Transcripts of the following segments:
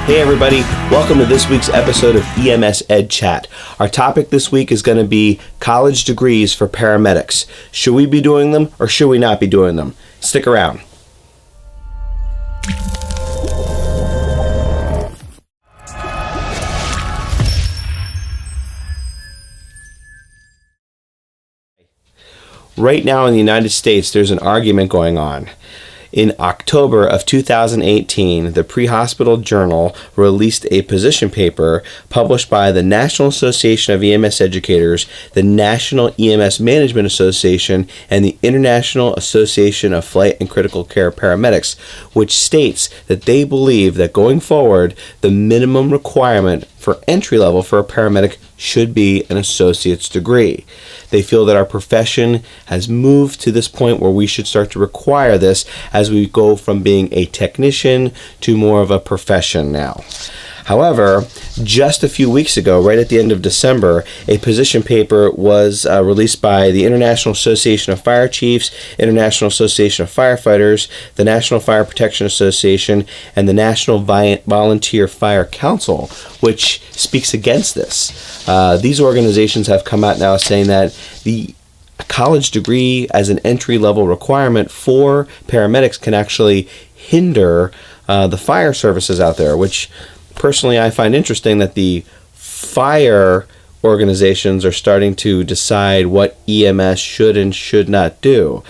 Hey everybody, welcome to this week's episode of EMS Ed Chat. Our topic this week is going to be college degrees for paramedics. Should we be doing them or should we not be doing them? Stick around. Right now in the United States, there's an argument going on. In October of 2018, the Pre-Hospital Journal released a position paper published by the National Association of EMS Educators, the National EMS Management Association, and the International Association of Flight and Critical Care Paramedics, which states that they believe that going forward, the minimum requirement for entry level for a paramedic should be an associate's degree. They feel that our profession has moved to this point where we should start to require this as we go from being a technician to more of a profession now. However, just a few weeks ago, right at the end of December, a position paper was released by the International Association of Fire Chiefs, International Association of Firefighters, the National Fire Protection Association, and the National Volunteer Fire Council, which speaks against this. These organizations have come out now saying that the college degree as an entry-level requirement for paramedics can actually hinder the fire services out there, which personally I find interesting that the fire organizations are starting to decide what EMS should and should not do.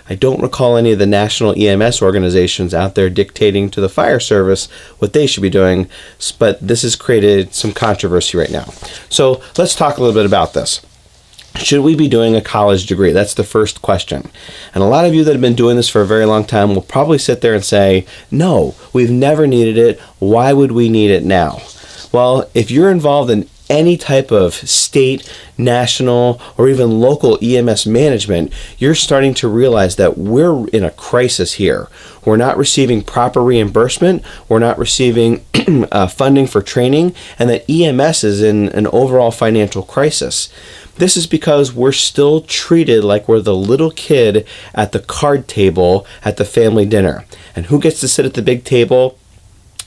I don't recall any of the national EMS organizations out there dictating to the fire service what they should be doing, but this has created some controversy right now. So let's talk a little bit about this. Should we be doing a college degree? That's the first question. And a lot of you that have been doing this for a very long time will probably sit there and say, no, we've never needed it. Why would we need it now? Well, if you're involved in any type of state, national, or even local EMS management, you're starting to realize that we're in a crisis here. We're not receiving proper reimbursement, we're not receiving funding for training, and that EMS is in an overall financial crisis. This is because we're still treated like we're the little kid at the card table at the family dinner. And who gets to sit at the big table?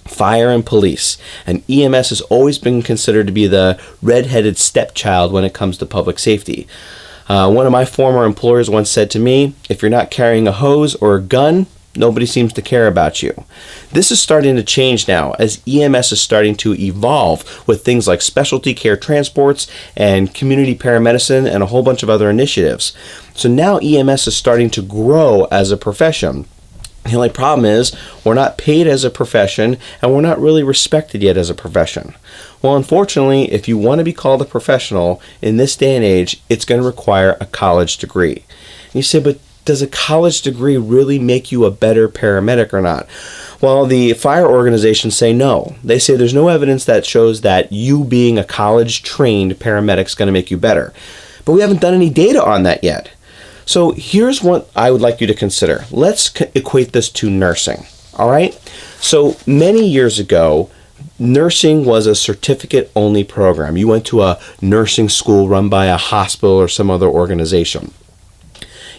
Fire and police. And EMS has always been considered to be the red-headed stepchild when it comes to public safety. One of my former employers once said to me, if you're not carrying a hose or a gun, nobody seems to care about you. This is starting to change now as EMS is starting to evolve with things like specialty care transports and community paramedicine and a whole bunch of other initiatives. So now EMS is starting to grow as a profession. The only problem is we're not paid as a profession and we're not really respected yet as a profession. Well, unfortunately, if you want to be called a professional in this day and age, it's going to require a college degree. And you say, but does a college degree really make you a better paramedic or not? Well, the fire organizations say no. They say there's no evidence that shows that you being a college-trained paramedic is going to make you better. But we haven't done any data on that yet. So here's what I would like you to consider. Let's equate this to nursing, all right? So many years ago, nursing was a certificate-only program. You went to a nursing school run by a hospital or some other organization.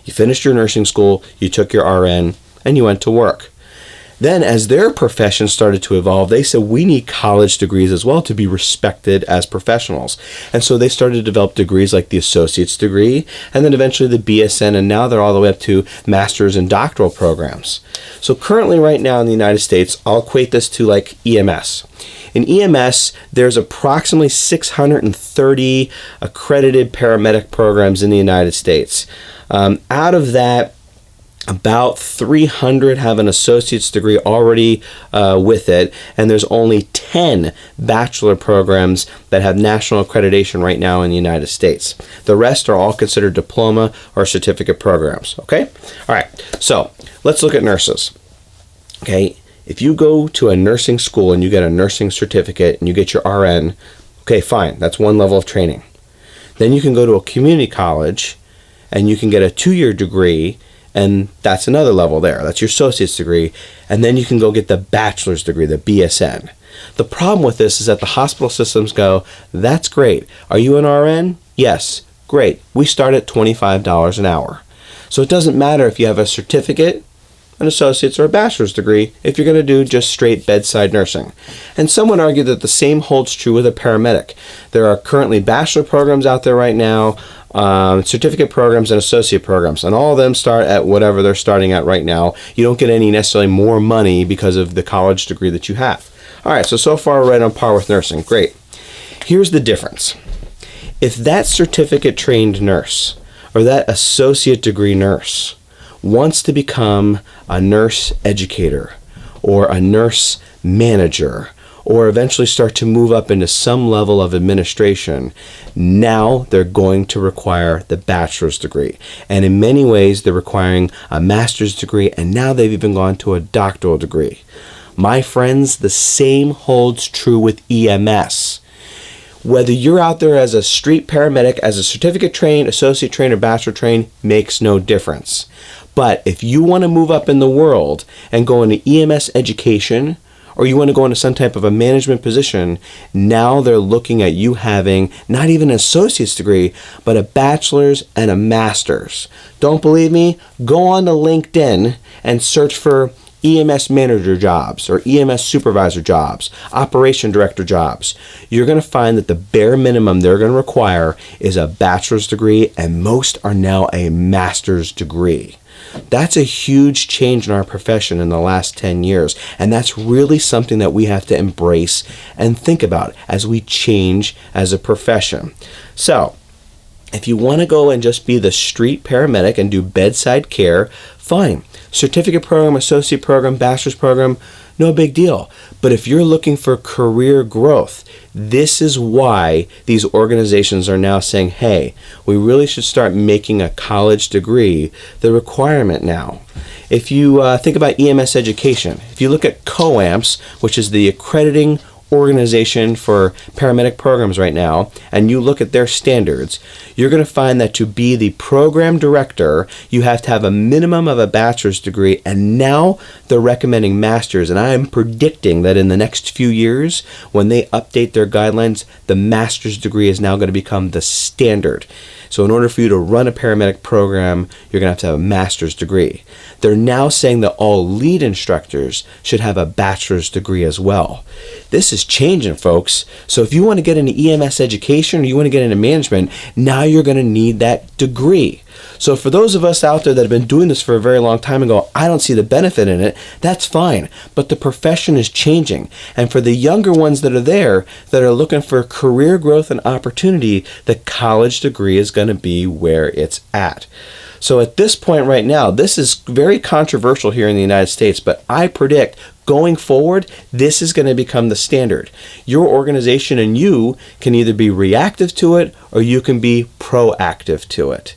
You finished your nursing school, you took your RN, and you went to work. Then as their profession started to evolve, they said we need college degrees as well to be respected as professionals. And so they started to develop degrees like the associate's degree, and then eventually the BSN, and now they're all the way up to master's and doctoral programs. So currently right now in the United States, I'll equate this to like EMS. In EMS, there's approximately 630 accredited paramedic programs in the United States. Out of that, about 300 have an associate's degree already with it, and there's only 10 bachelor programs that have national accreditation right now in the United States. The rest are all considered diploma or certificate programs, okay? All right, so let's look at nurses, okay? If you go to a nursing school and you get a nursing certificate and you get your RN, okay, fine, that's one level of training. Then you can go to a community college and you can get a 2-year degree, and that's another level there. That's your associate's degree. And then you can go get the bachelor's degree, the BSN. The problem with this is that the hospital systems go, that's great. Are you an RN? Yes. Great. We start at $25 an hour. So it doesn't matter if you have a certificate an associate's, or a bachelor's degree if you're going to do just straight bedside nursing. And some would argue that the same holds true with a paramedic. There are currently bachelor programs out there right now, certificate programs and associate programs, and all of them start at whatever they're starting at right now. You don't get any necessarily more money because of the college degree that you have. All right, so far we're right on par with nursing. Great. Here's the difference. If that certificate trained nurse or that associate degree nurse wants to become a nurse educator or a nurse manager or eventually start to move up into some level of administration, now they're going to require the bachelor's degree. And in many ways, they're requiring a master's degree, and now they've even gone to a doctoral degree. My friends, the same holds true with EMS. Whether you're out there as a street paramedic, as a certificate trained, associate trained, or bachelor trained, makes no difference. But if you want to move up in the world and go into EMS education, or you want to go into some type of a management position, now they're looking at you having not even an associate's degree, but a bachelor's and a master's. Don't believe me? Go on to LinkedIn and search for EMS manager jobs or EMS supervisor jobs, operation director jobs. You're going to find that the bare minimum they're going to require is a bachelor's degree, and most are now a master's degree. That's a huge change in our profession in the last 10 years, and that's really something that we have to embrace and think about as we change as a profession. So, if you want to go and just be the street paramedic and do bedside care, fine. Certificate program, associate program, bachelor's program, no big deal. But if you're looking for career growth, this is why these organizations are now saying, hey, we really should start making a college degree the requirement now. If you think about EMS education, if you look at COAMPS, which is the accrediting organization for paramedic programs right now, and you look at their standards, you're going to find that to be the program director, you have to have a minimum of a bachelor's degree, and now they're recommending master's. And I am predicting that in the next few years, when they update their guidelines, the master's degree is now going to become the standard. So in order for you to run a paramedic program, you're going to have a master's degree. They're now saying that all lead instructors should have a bachelor's degree as well. This is changing, folks. So if you want to get into EMS education or you want to get into management, now you're going to need that degree. So for those of us out there that have been doing this for a very long time and go, I don't see the benefit in it, that's fine. But the profession is changing. And for the younger ones that are there, that are looking for career growth and opportunity, the college degree is going to be where it's at. So at this point right now, this is very controversial here in the United States, but I predict going forward, this is going to become the standard. Your organization and you can either be reactive to it or you can be proactive to it.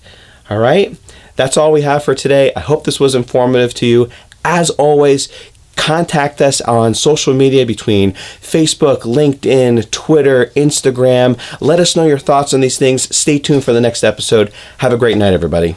All right? That's all we have for today. I hope this was informative to you. As always, contact us on social media between Facebook, LinkedIn, Twitter, Instagram. Let us know your thoughts on these things. Stay tuned for the next episode. Have a great night, everybody.